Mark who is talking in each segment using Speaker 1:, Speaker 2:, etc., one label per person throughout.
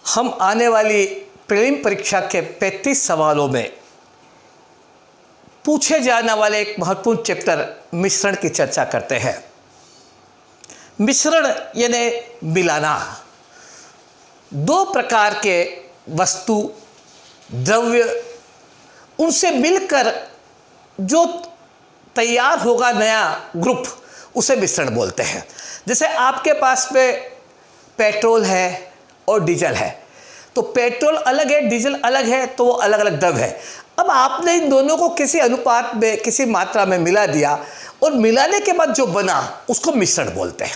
Speaker 1: हम आने वाली प्रीलिम परीक्षा के 35 सवालों में पूछे जाने वाले एक महत्वपूर्ण चैप्टर मिश्रण की चर्चा करते हैं। मिश्रण यानी मिलाना। दो प्रकार के वस्तु, द्रव्य, उनसे मिलकर जो तैयार होगा नया ग्रुप, उसे मिश्रण बोलते हैं। जैसे आपके पास में पेट्रोल है और डीजल है, तो पेट्रोल अलग है, डीजल अलग है, तो वो अलग अलग द्रव्य है। अब आपने इन दोनों को किसी अनुपात में, किसी मात्रा में मिला दिया और मिलाने के बाद जो बना उसको मिश्रण बोलते हैं।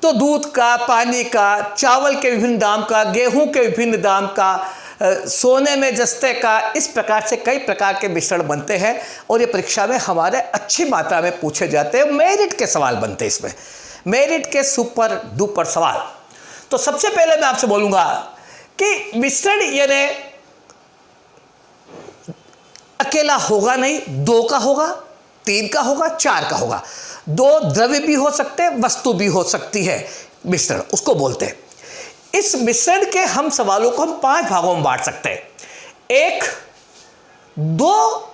Speaker 1: तो दूध का, पानी का, चावल के विभिन्न दाम का, गेहूं के विभिन्न दाम का, सोने में जस्ते का, इस प्रकार से कई प्रकार के मिश्रण बनते हैं और ये परीक्षा में हमारे अच्छी मात्रा में पूछे जाते हैं। मेरिट के सवाल बनते हैं इसमें, मेरिट के सुपर डुपर सवाल। तो सबसे पहले मैं आपसे बोलूंगा कि मिश्रण यानी अकेला होगा नहीं, दो का होगा, तीन का होगा, चार का होगा। दो द्रव्य भी हो सकते हैं, वस्तु भी हो सकती है, मिश्रण उसको बोलते हैं। इस मिश्रण के हम सवालों को हम 5 भागों में बांट सकते हैं। एक, दो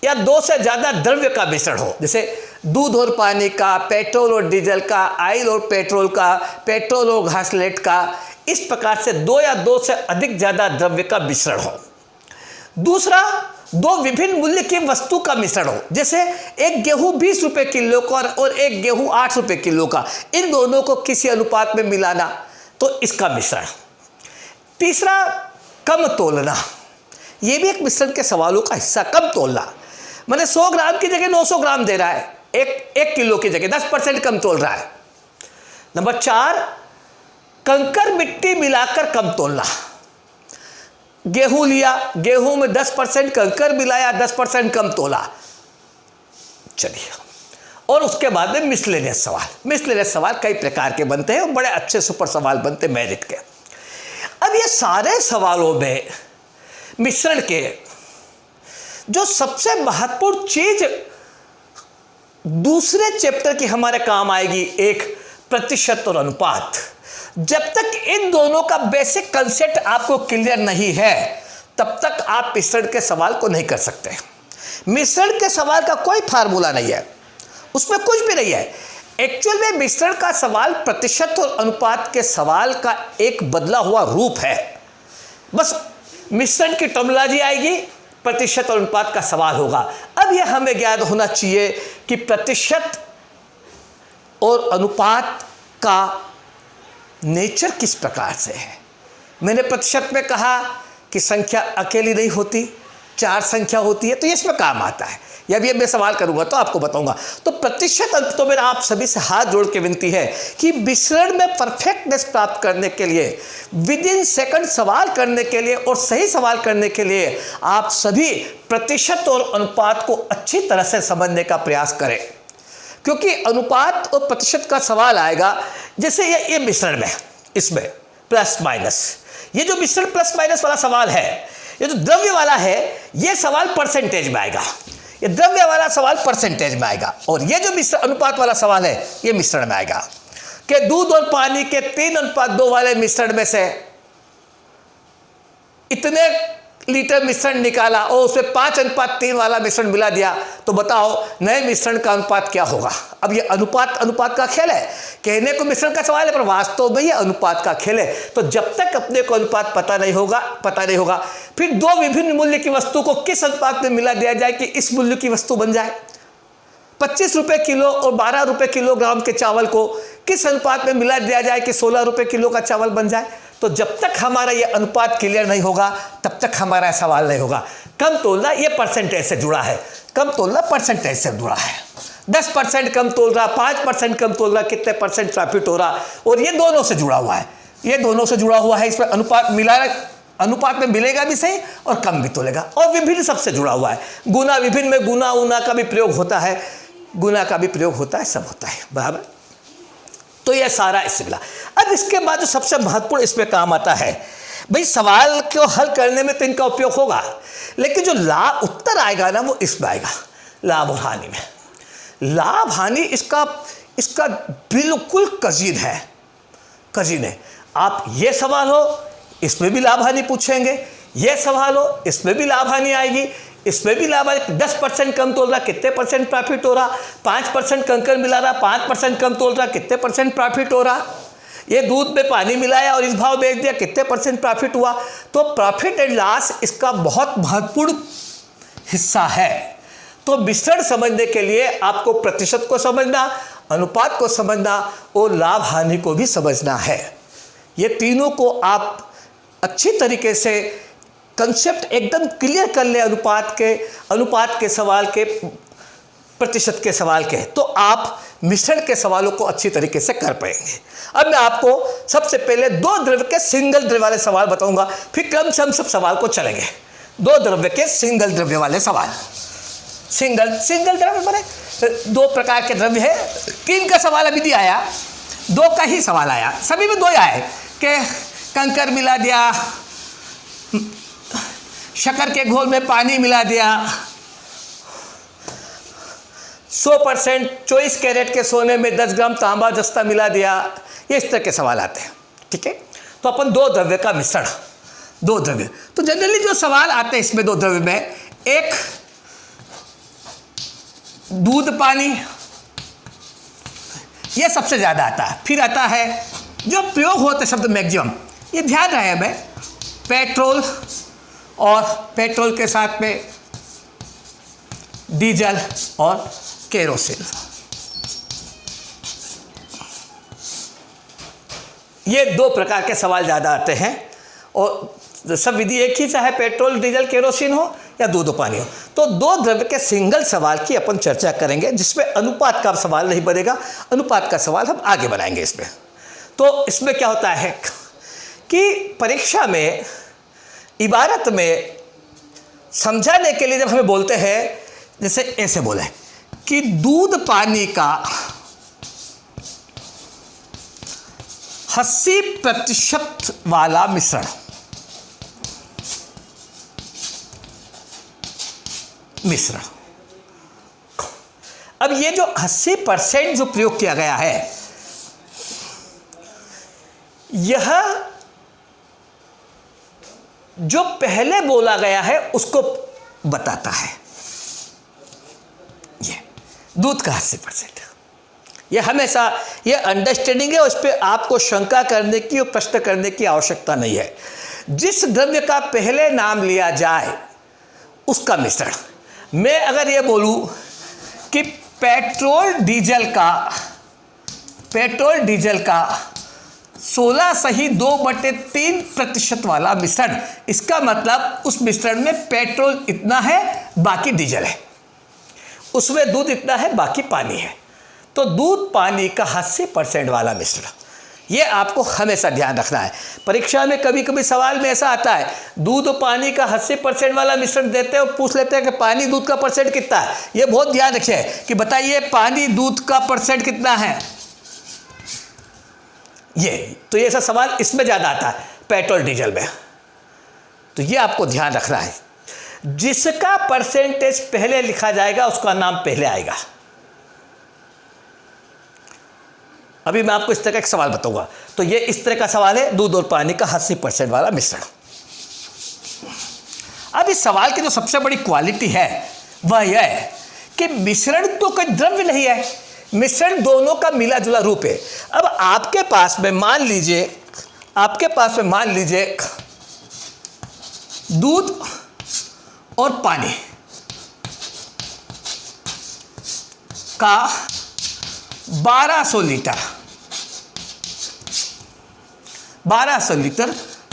Speaker 1: या दो से ज्यादा द्रव्य का मिश्रण हो, जैसे दूध और पानी का, पेट्रोल और डीजल का, ऑयल और पेट्रोल का, पेट्रोल और घासलेट का, इस प्रकार से दो या दो से अधिक ज्यादा द्रव्य का मिश्रण हो। दूसरा, दो विभिन्न मूल्य की वस्तु का मिश्रण हो, जैसे एक गेहूं 20 रुपए किलो का और एक गेहूं 8 रुपए किलो का, इन दोनों को किसी अनुपात में मिलाना, तो इसका मिश्रण। तीसरा, कम तोलना, यह भी एक मिश्रण के सवालों का हिस्सा। कम तोलना माने 100 ग्राम की जगह 900 ग्राम दे रहा है, एक किलो की जगह 10% कम तोल रहा है। नंबर 4, कंकर मिट्टी मिलाकर कम तोलना। गेहूं लिया, गेहूं में 10% कंकर मिलाया, 10% कम तोला। चलिए, और उसके बाद में मिसलेनियस सवाल। मिसलेनियस सवाल कई प्रकार के बनते हैं और बड़े अच्छे सुपर सवाल बनते हैं मेरिट के। अब ये सारे सवालों में मिश्रण के जो सबसे महत्वपूर्ण चीज दूसरे चैप्टर की हमारे काम आएगी, एक प्रतिशत और अनुपात। जब तक इन दोनों का बेसिक कंसेप्ट आपको क्लियर नहीं है, तब तक आप मिश्रण के सवाल को नहीं कर सकते। मिश्रण के सवाल का कोई फार्मूला नहीं है, उसमें कुछ भी नहीं है। एक्चुअल में मिश्रण का सवाल प्रतिशत और अनुपात के सवाल का एक बदला हुआ रूप है। बस मिश्रण की टर्मिनोलॉजी आएगी, प्रतिशत और अनुपात का सवाल होगा। अब यह हमें ज्ञात होना चाहिए कि प्रतिशत और अनुपात का नेचर किस प्रकार से है। मैंने प्रतिशत में कहा कि संख्या अकेली नहीं होती, 4 संख्या होती है, तो ये इसमें काम आता है। या भी मैं सवाल करूंगा तो आपको बताऊंगा। तो प्रतिशत अंक तो मेरा आप सभी से हाथ जोड़ के विनती है कि मिश्रण में परफेक्टनेस प्राप्त करने के लिए, विद इन सेकंड सवाल करने के लिए और सही सवाल करने के लिए आप सभी प्रतिशत और अनुपात को अच्छी तरह से समझने का प्रयास करें, क्योंकि अनुपात और प्रतिशत का सवाल आएगा। जैसे ये मिश्रण में, इसमें प्लस माइनस, ये जो मिश्रण प्लस माइनस वाला सवाल है, ये जो द्रव्य वाला है, ये सवाल परसेंटेज में आएगा। ये द्रव्य वाला सवाल परसेंटेज में आएगा और ये जो मिश्रण अनुपात वाला सवाल है, ये मिश्रण में आएगा कि दूध और पानी के 3:2 वाले मिश्रण में से इतने लीटर मिश्रण निकाला और उसमें 5:3 वाला मिश्रण मिला दिया, तो बताओ नए मिश्रण का अनुपात क्या होगा। अब ये अनुपात का खेल है, कहने को मिश्रण का सवाल है पर वास्तव में ये अनुपात का खेल है। तो जब तक अपने को अनुपात पता नहीं होगा, फिर दो विभिन्न मूल्य की वस्तु को किस अनुपात में मिला दिया जाए कि इस मूल्य की वस्तु बन जाए। 25 रुपए किलो और 12 रुपए किलोग्राम के चावल को किस अनुपात में मिला दिया जाए कि 16 रुपए किलो का चावल बन जाए। तो जब तक हमारा ये अनुपात क्लियर नहीं होगा, तब तक हमारा सवाल नहीं होगा। कम तोलना ये परसेंटेज से जुड़ा है, कम तोलना परसेंटेज से जुड़ा है। 10% कम तोल रहा, 5% कम तोल रहा, कितने परसेंट प्रॉफिट हो रहा, और ये दोनों से जुड़ा हुआ है, ये दोनों से जुड़ा हुआ है। इसमें अनुपात में मिलेगा भी सही और कम भी तोलेगा, और विभिन्न सबसे जुड़ा हुआ है। गुना विभिन्न में गुना उना का भी प्रयोग होता है, गुना का भी प्रयोग होता है, सब होता है, बराबर। तो यह सारा इससे मिला। अब इसके बाद जो सबसे महत्वपूर्ण इसमें काम आता है, भाई सवाल को हल करने में तो इनका उपयोग होगा, लेकिन जो लाभ उत्तर आएगा ना, वो इसमें आएगा, लाभ और हानि में। लाभ हानि इसका बिल्कुल कजीन है। कजीने। आप ये सवाल हो इसमें भी लाभ हानि पूछेंगे, ये सवाल हो इसमें भी लाभ हानि आएगी, इसमें भी लाभ हानि। 10% कम तोल रहा कितने परसेंट प्रॉफिट हो रहा, 5% कंकर मिला रहा 5% कम तोल रहा कितने परसेंट प्रॉफिट हो रहा, ये दूध में पानी मिलाया और इस भाव बेच दिया कितने परसेंट प्रॉफिट हुआ। तो प्रॉफिट एंड लॉस इसका बहुत महत्वपूर्ण हिस्सा है। तो मिश्रण समझने के लिए आपको प्रतिशत को समझना, अनुपात को समझना और लाभ हानि को भी समझना है। ये तीनों को आप अच्छी तरीके से कंसेप्ट एकदम क्लियर कर ले अनुपात के सवाल के, प्रतिशत के सवाल के, तो आप मिश्रण के सवालों को अच्छी तरीके से कर पाएंगे। अब मैं आपको सबसे पहले 2 द्रव्य के सिंगल द्रव्य वाले सवाल बताऊंगा, फिर क्रम से हम सब सवाल को चलेंगे। 2 द्रव्य के सिंगल द्रव्य वाले सवाल। सिंगल द्रव्य माने 2 प्रकार के द्रव्य है। 3 का सवाल अभी नहीं आया, 2 का ही सवाल आया, सभी में 2 ही आए कि कंकर मिला दिया, शक्कर के घोल में पानी मिला दिया, 100% 24 कैरेट के सोने में 10 ग्राम तांबा जस्ता मिला दिया, ये इस तरह के सवाल आते हैं। ठीक है, तो अपन 2 द्रव्य का मिश्रण, 2 द्रव्य। तो जनरली जो सवाल आते हैं इसमें 2 द्रव्य में, एक दूध पानी, ये सबसे ज़्यादा आता है। फिर आता है जो प्रयोग होते शब्द मैक्सिमम, ये ध्यान रहे हमें, पेट्रोल और पेट्रोल के साथ में डीजल और केरोसिन, ये 2 प्रकार के सवाल ज़्यादा आते हैं। और सब विधि एक ही, चाहे पेट्रोल डीजल केरोसिन हो या दूध पानी हो। तो 2 द्रव्य के सिंगल सवाल की अपन चर्चा करेंगे, जिसमें अनुपात का सवाल नहीं बनेगा, अनुपात का सवाल हम आगे बनाएंगे इसमें। तो इसमें क्या होता है कि परीक्षा में इबारत में समझाने के लिए जब हमें बोलते हैं, जैसे ऐसे बोले कि दूध पानी का 80% वाला मिश्रण, अब ये जो 80% जो प्रयोग किया गया है, यह जो पहले बोला गया है उसको बताता है। ये दूध का 80%, ये हमेशा ये अंडरस्टैंडिंग है, उस पर आपको शंका करने की और प्रश्न करने की आवश्यकता नहीं है। जिस द्रव्य का पहले नाम लिया जाए उसका मिश्रण। मैं अगर ये बोलूं कि पेट्रोल डीजल का 16 सही 2/3% वाला मिश्रण, इसका मतलब उस मिश्रण में पेट्रोल इतना है बाकी डीजल है, उसमें दूध इतना है बाकी पानी है। तो दूध पानी का 80% वाला मिश्रण, ये आपको हमेशा ध्यान रखना है। परीक्षा में कभी कभी सवाल में ऐसा आता है, दूध और पानी का 80% वाला मिश्रण देते हैं और पूछ लेते हैं कि पानी दूध का परसेंट कितना है। ये बहुत ध्यान रखिए कि बताइए पानी दूध का परसेंट कितना है। ये तो ये ऐसा सवाल इसमें ज़्यादा आता है, पेट्रोल डीजल में। तो ये आपको ध्यान रखना है, जिसका परसेंटेज पहले लिखा जाएगा उसका नाम पहले आएगा। अभी मैं आपको इस तरह का एक सवाल बताऊंगा। तो ये इस तरह का सवाल है, दूध और पानी का 80% वाला मिश्रण। अब इस सवाल की जो सबसे बड़ी क्वालिटी है वह यह है कि मिश्रण तो कोई द्रव्य नहीं है, मिश्रण दोनों का मिला जुला रूप है। अब आपके पास में मान लीजिए दूध और पानी का 1200 लीटर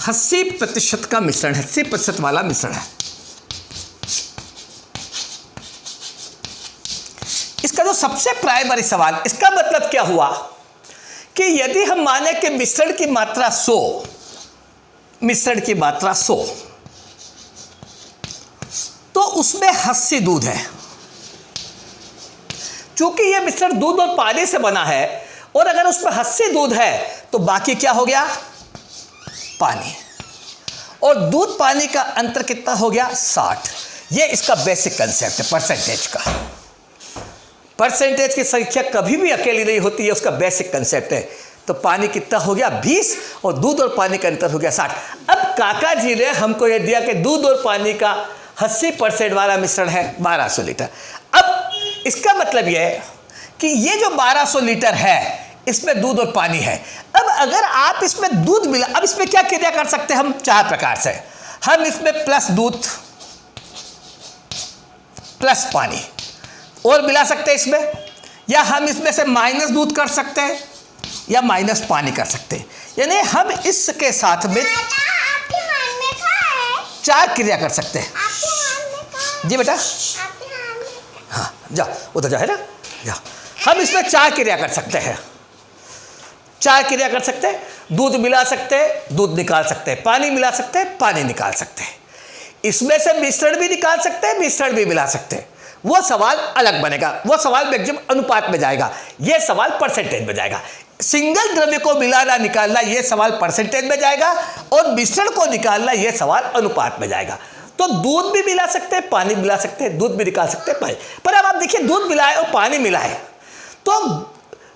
Speaker 1: 80% का मिश्रण है, 80% वाला मिश्रण है। इसका जो सबसे प्राइमरी सवाल, इसका मतलब क्या हुआ कि यदि हम माने कि मिश्रण की मात्रा 100, तो उसमें 80 दूध है। चूंकि यह मिश्रण दूध और पानी से बना है और अगर उसमें 80 दूध है तो बाकी क्या हो गया, पानी। और दूध पानी का अंतर कितना हो गया, 60। ये इसका बेसिक कंसेप्ट है परसेंटेज का। परसेंटेज की संख्या कभी भी अकेली नहीं होती है, उसका बेसिक कंसेप्ट है। तो पानी कितना हो गया 20 और दूध और पानी का अंतर हो गया 60। अब काका जी ने हमको ये दिया कि दूध और पानी का 80% वाला मिश्रण है 1200 लीटर। अब इसका मतलब ये है कि ये जो 1200 लीटर है इसमें दूध और पानी है। अब अगर आप इसमें दूध मिला, अब इसमें क्या क्रिया कर सकते हैं हम 4 प्रकार से। हम इसमें प्लस दूध प्लस पानी और मिला सकते हैं इसमें, या हम इसमें से माइनस दूध कर सकते हैं या माइनस पानी कर सकते हैं। यानी हम इसके साथ में 4 क्रिया कर सकते हैं। जी बेटा, हाँ जाओ उधर जाओ, है ना, जाओ। हम इसमें 4 क्रिया कर सकते हैं, 4 क्रिया कर सकते हैं। दूध मिला सकते हैं, दूध निकाल सकते हैं, पानी मिला सकते हैं, पानी निकाल सकते हैं। इसमें से मिश्रण भी निकाल सकते हैं, मिश्रण भी मिला सकते हैं। वो सवाल अलग बनेगा, वो सवाल मैक्सिमम अनुपात में जाएगा, ये सवाल परसेंटेज में जाएगा। सिंगल द्रव्य को मिलाना निकालना ये सवाल परसेंटेज में जाएगा और मिश्रण को निकालना ये सवाल अनुपात में जाएगा। तो दूध भी मिला सकते हैं, पानी मिला सकते हैं, दूध भी निकाल सकते हैं, पानी। पर अब आप देखिए, दूध मिलाए और पानी मिलाए तो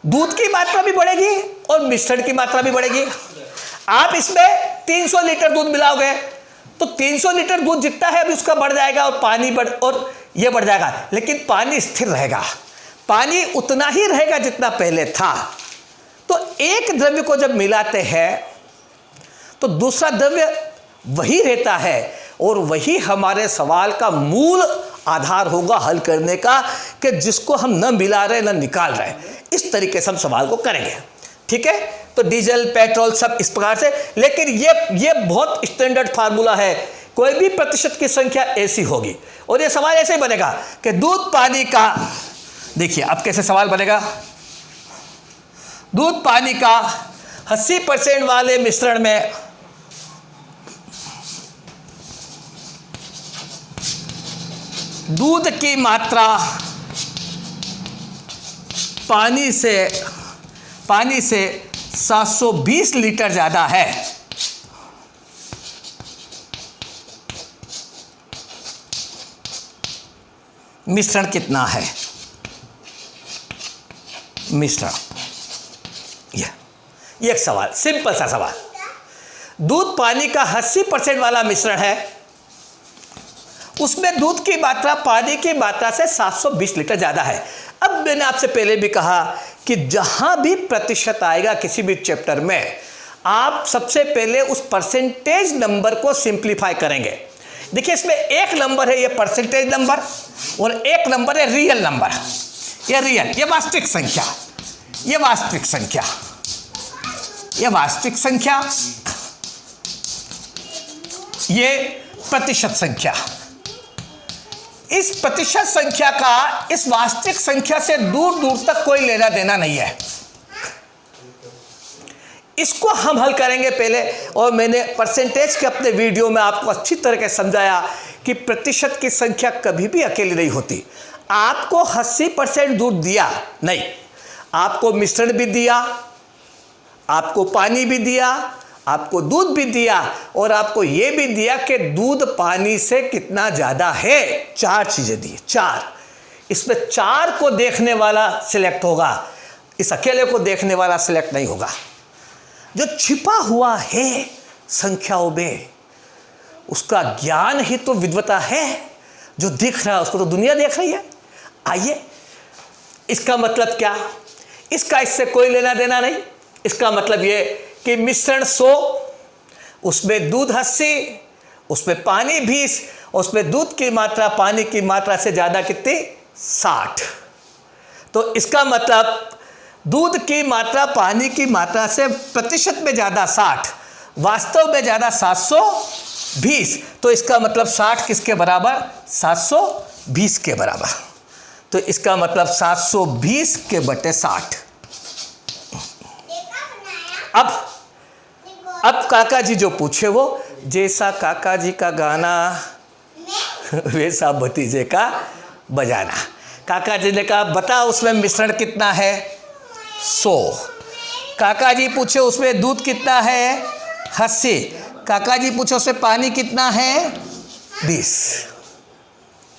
Speaker 1: दूध की मात्रा भी बढ़ेगी और मिश्रण की मात्रा भी बढ़ेगी। आप इसमें 300 लीटर दूध मिलाओगे तो 300 लीटर दूध जितना है अभी उसका बढ़ जाएगा और पानी और ये बढ़ जाएगा, लेकिन पानी स्थिर रहेगा, पानी उतना ही रहेगा जितना पहले था। तो एक द्रव्य को जब मिलाते हैं तो दूसरा द्रव्य वही रहता है और वही हमारे सवाल का मूल आधार होगा हल करने का, कि जिसको हम न मिला रहे न निकाल रहे। इस तरीके से हम सवाल को करेंगे, ठीक है। तो डीजल पेट्रोल सब इस प्रकार से, लेकिन ये बहुत स्टैंडर्ड फार्मूला है। कोई भी प्रतिशत की संख्या ऐसी होगी और ये सवाल ऐसे ही बनेगा कि दूध पानी का, देखिए अब कैसे सवाल बनेगा, दूध पानी का 80% वाले मिश्रण में दूध की मात्रा पानी से 720 लीटर ज़्यादा है। मिश्रण कितना है? मिश्रण, ये एक सवाल, सिंपल सा सवाल। दूध पानी का 80% वाला मिश्रण है, उसमें दूध की मात्रा पानी की मात्रा से 720 लीटर ज़्यादा है। अब मैंने आपसे पहले भी कहा कि जहाँ भी प्रतिशत आएगा किसी भी चैप्टर में, आप सबसे पहले उस परसेंटेज नंबर को सिंप्लीफाई करेंगे। देखिए इसमें एक नंबर है ये परसेंटेज नंबर और एक नंबर है रियल नंबर। ये रियल, ये वास्तविक संख्या, ये वास्तविक संख्या, ये वास्तविक संख्या, ये प्रतिशत संख्या। इस प्रतिशत संख्या का इस वास्तविक संख्या से दूर दूर तक कोई लेना देना नहीं है। इसको हम हल करेंगे पहले, और मैंने परसेंटेज के अपने वीडियो में आपको अच्छी तरह से समझाया कि प्रतिशत की संख्या कभी भी अकेली नहीं होती। आपको 80% दूध दिया नहीं, आपको मिश्रण भी दिया, आपको पानी भी दिया, आपको दूध भी दिया और आपको ये भी दिया कि दूध पानी से कितना ज़्यादा है। 4 चीज़ें दी, 4। इसमें 4 को देखने वाला सिलेक्ट होगा, इस अकेले को देखने वाला सिलेक्ट नहीं होगा। जो छिपा हुआ है संख्याओं में, उसका ज्ञान ही तो विद्वता है। जो दिख रहा है उसको तो दुनिया देख रही है। आइए, इसका मतलब क्या? इसका इससे कोई लेना देना नहीं। इसका मतलब ये कि मिश्रण 100, उसमें दूध 80, उसमें पानी 20, उसमें दूध की मात्रा पानी की मात्रा से ज़्यादा कितनी? 60। तो इसका मतलब दूध की मात्रा पानी की मात्रा से प्रतिशत में ज़्यादा 60, वास्तव में ज़्यादा 720। तो इसका मतलब 60 किसके बराबर? 720 के बराबर। तो इसका मतलब 720 के बटे 60। अब काका जी जो पूछे वो, जैसा काका जी का गाना वैसा भतीजे का बजाना। काका जी ने कहा बता उसमें मिश्रण कितना है? 100। काका जी पूछे उसमें दूध कितना है? 80। काका जी पूछे उसमें पानी कितना है? 20।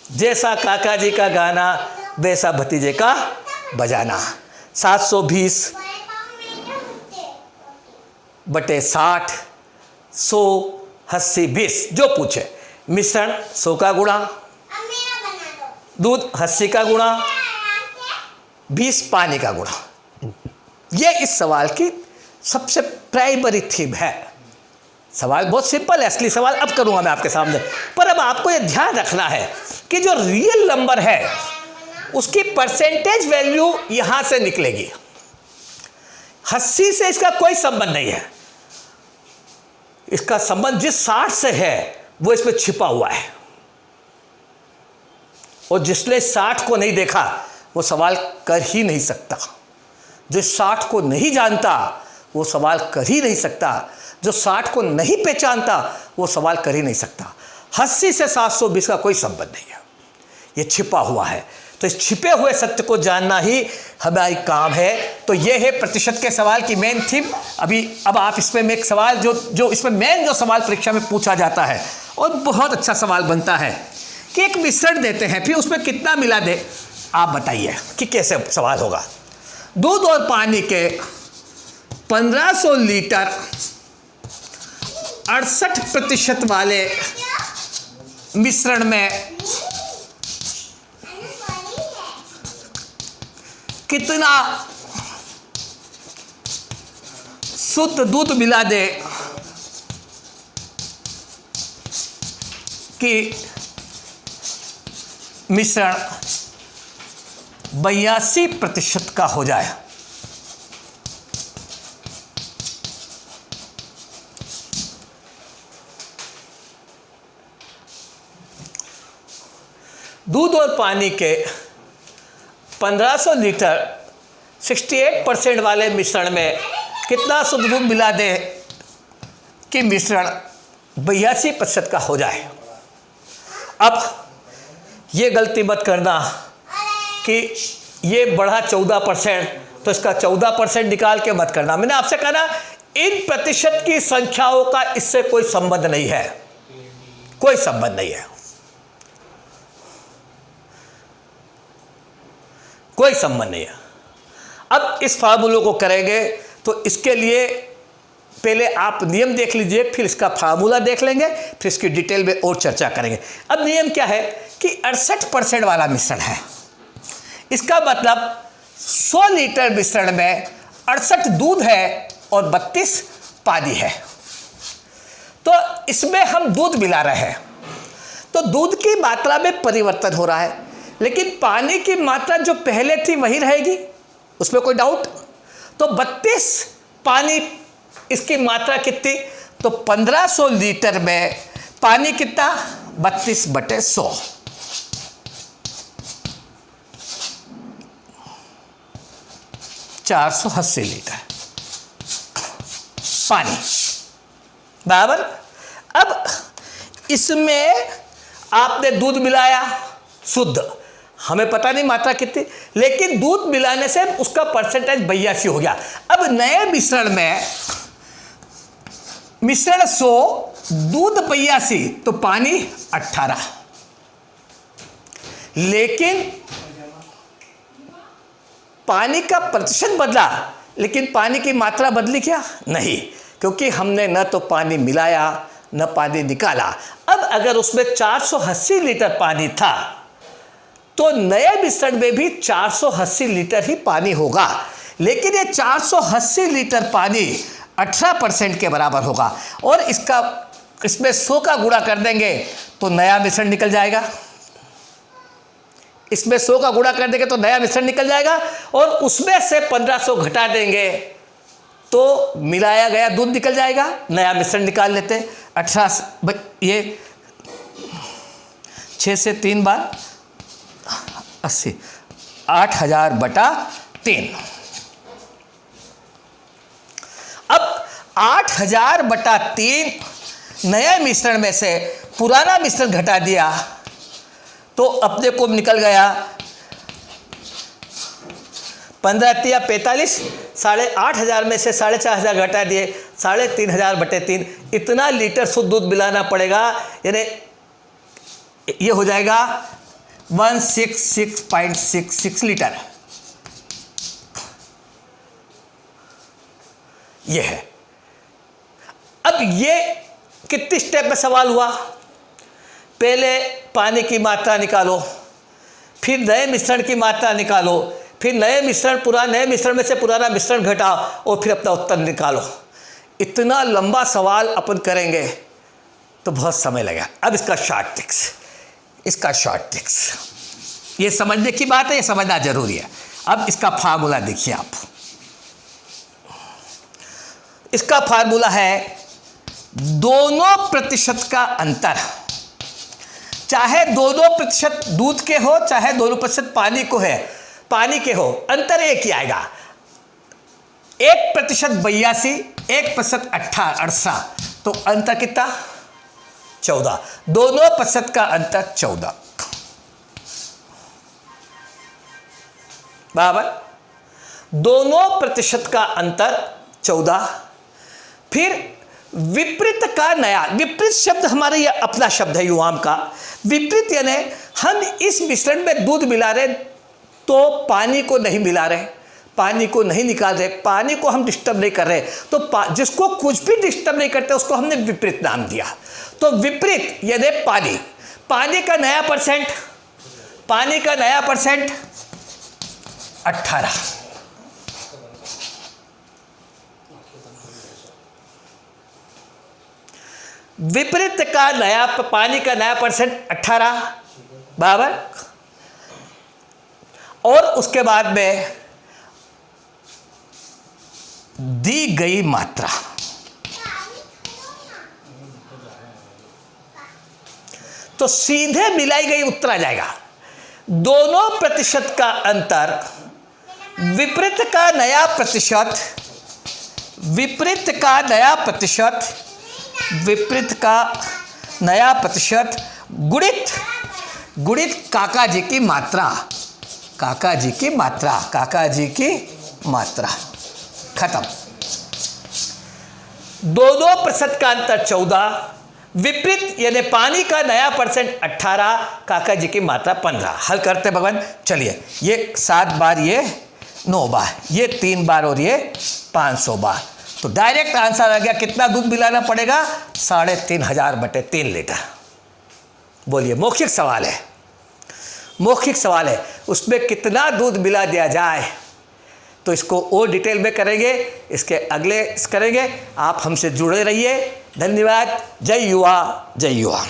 Speaker 1: जैसा काका जी का गाना वैसा भतीजे का बजाना। 720 बटे 60, 100, 80, 20 जो पूछे। मिश्रण 100 का गुणा, दूध 80 का गुणा, 20 पानी का गुणा। ये इस सवाल की सबसे प्राइमरी थीम है। सवाल बहुत सिंपल है, असली सवाल अब करूंगा मैं आपके सामने। पर अब आपको ये ध्यान रखना है कि जो रियल नंबर है उसकी परसेंटेज वैल्यू यहां से निकलेगी। 80 से इसका कोई संबंध नहीं है। इसका संबंध जिस 60 से है वो इसमें छिपा हुआ है, और जिसने 60 को नहीं देखा वो सवाल कर ही नहीं सकता। जो 60 को नहीं जानता वो सवाल कर ही नहीं सकता। जो 60 को नहीं पहचानता वो सवाल कर ही नहीं सकता। 80 से 720 का कोई संबंध नहीं है, ये छिपा हुआ है। तो इस छिपे हुए सत्य को जानना ही हमारी काम है। तो ये है प्रतिशत के सवाल की मेन थीम। अब आप इसमें एक सवाल जो इसमें मेन जो सवाल परीक्षा में पूछा जाता है और बहुत अच्छा सवाल बनता है कि एक मिश्रण देते हैं, फिर उसमें कितना मिला दे, आप बताइए कि कैसे सवाल होगा। दूध और पानी के 1500 लीटर 68% वाले मिश्रण में कितना शुद्ध दूध मिला दे कि मिश्रण 82% का हो जाए। दूध और पानी के 1500 लीटर 68% वाले मिश्रण में कितना शुद्ध दूध मिला दे कि मिश्रण 82% का हो जाए। अब ये गलती मत करना कि ये बढ़ा 14%, तो इसका 14% निकाल के मत करना। मैंने आपसे कहा ना, इन प्रतिशत की संख्याओं का इससे कोई संबंध नहीं है, कोई संबंध नहीं है, कोई संबंध नहीं है। अब इस फार्मूले को करेंगे तो इसके लिए पहले आप नियम देख लीजिए, फिर इसका फार्मूला देख लेंगे, फिर इसकी डिटेल में और चर्चा करेंगे। अब नियम क्या है कि 68% वाला मिश्रण है, इसका मतलब 100 लीटर मिश्रण में 68 दूध है और 32 पानी है। तो इसमें हम दूध मिला रहे हैं, तो दूध की मात्रा में परिवर्तन हो रहा है, लेकिन पानी की मात्रा जो पहले थी वही रहेगी, उसमें कोई डाउट। तो 32 पानी, इसकी मात्रा कितनी, तो 1500 लीटर में पानी कितना, 32/100। 480 लीटर पानी बराबर। अब इसमें आपने दूध मिलाया शुद्ध, हमें पता नहीं मात्रा कितनी, लेकिन दूध मिलाने से उसका परसेंटेज 82 हो गया। अब नए मिश्रण में मिश्रण 100, दूध 82, तो पानी 18, लेकिन पानी का प्रतिशत बदला, लेकिन पानी की मात्रा बदली क्या, नहीं, क्योंकि हमने न तो पानी मिलाया न पानी निकाला। अब अगर उसमें 480 लीटर पानी था तो नए मिश्रण में भी 480 लीटर ही पानी होगा, लेकिन ये 480 लीटर पानी 18% के बराबर होगा, और इसमें 100 का गुणा कर देंगे तो नया मिश्रण निकल जाएगा। इसमें 100 का गुणा कर देंगे तो नया मिश्रण निकल जाएगा, और उसमें से 1500 घटा देंगे तो मिलाया गया दूध निकल जाएगा, नया मिश्रण निकाल लेते हैं। 18, ये 6 से 3 बार 80, 8000/3। अब 8000/3 नए मिश्रण में से पुराना मिश्रण घटा दिया तो अपने को निकल गया 15 × 45, 8500 में से 4500 घटा दिए, 3500/3, इतना लीटर शुद्ध दूध मिलाना पड़ेगा, यानी ये हो जाएगा 166.66 लीटर। ये है, अब ये कितने स्टेप में सवाल हुआ? पहले पानी की मात्रा निकालो, फिर नए मिश्रण की मात्रा निकालो, फिर नए मिश्रण में से पुराना मिश्रण घटाओ और फिर अपना उत्तर निकालो। इतना लंबा सवाल अपन करेंगे तो बहुत समय लगेगा। अब इसका शॉर्ट ट्रिक्स, ये समझने की बात है, ये समझना जरूरी है। अब इसका फार्मूला देखिए आप। इसका फार्मूला है दोनों प्रतिशत का अंतर, चाहे दोनों प्रतिशत दूध के हो चाहे दोनों प्रतिशत पानी के हो, अंतर एक ही आएगा। 1% 82, 1% 68, तो अंतर कितना? 14। दोनों प्रतिशत का अंतर 14 बराबर। दोनों प्रतिशत का अंतर 14। फिर विपरीत का नया, विपरीत शब्द हमारे ये अपना शब्द है युवाम का। विपरीत यानी हम इस मिश्रण में दूध मिला रहे तो पानी को नहीं मिला रहे, पानी को नहीं निकाल रहे, पानी को हम डिस्टर्ब नहीं कर रहे, तो जिसको कुछ भी डिस्टर्ब नहीं करते उसको हमने विपरीत नाम दिया। तो विपरीत यानी पानी का नया परसेंट 18, विपरीत का नया पानी का नया परसेंट 18 बराबर। और उसके बाद में दी गई मात्रा, तो सीधे मिलाई गई उत्तर आ जाएगा। दोनों प्रतिशत का अंतर, विपरीत का नया प्रतिशत, विपरीत का नया प्रतिशत गुणित काका जी की मात्रा, खत्म। दोनों प्रतिशत का अंतर 14, विपरीत यानी पानी का नया परसेंट 18, काका जी की मात्रा 15। हल करते भगवान, चलिए। ये 7 बार, ये 9 बार, ये 3 बार और ये 500 बार। तो डायरेक्ट आंसर आ गया। कितना दूध मिलाना पड़ेगा? 3500/3 लीटर। बोलिए, मौखिक सवाल है, उसमें कितना दूध मिला दिया जाए। तो इसको और डिटेल में करेंगे, इसके अगले करेंगे। आप हमसे जुड़े रहिए। धन्यवाद। जय युवा, जय युवा।